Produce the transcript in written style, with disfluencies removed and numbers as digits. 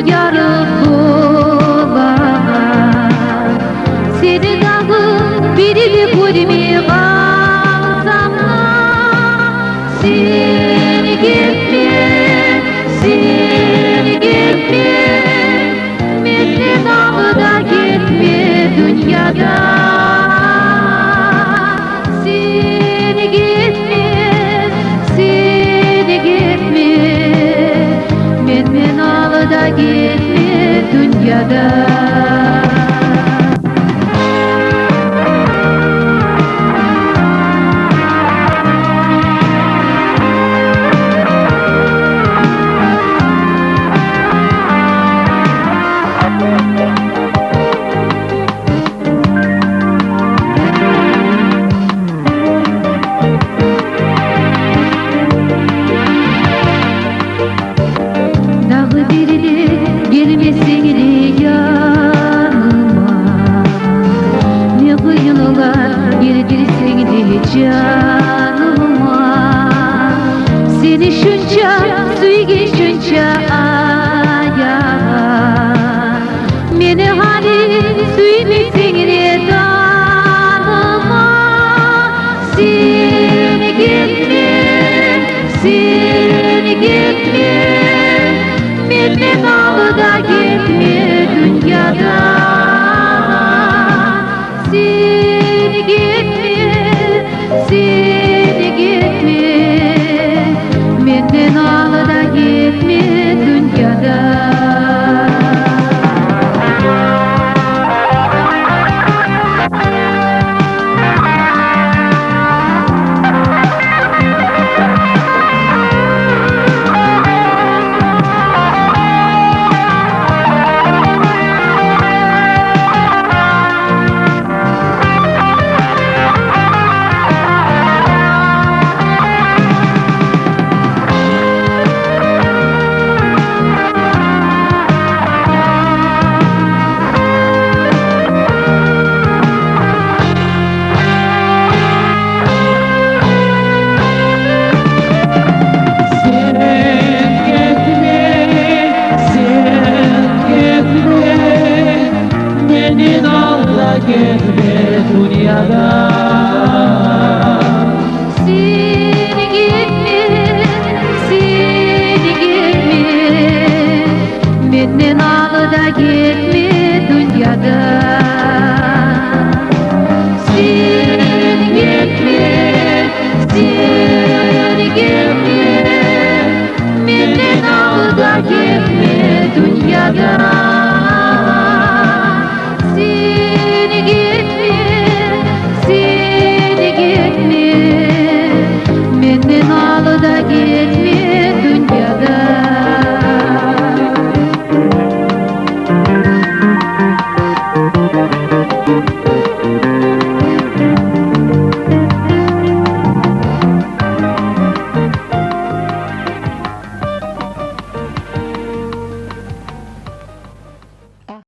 yarık bular. Seni dağı birini görmeye kalsamla, seni gitme, seni gitme, menden ağıda gitme dünyada. Seni gitme, seni gitme, menden ağıda gitme dünyada. Dağı birini gelmesini yanıma, ne kıyılar girdirseni canıma. Seni şunca suyge şunca aya, meni hali suymesini danıma. Seni gitme, seni gitme, menden ağıda gitme dünyada. Seni gitme, seni gitme, menden ağıda gitme dünyada. Gitme dünyada.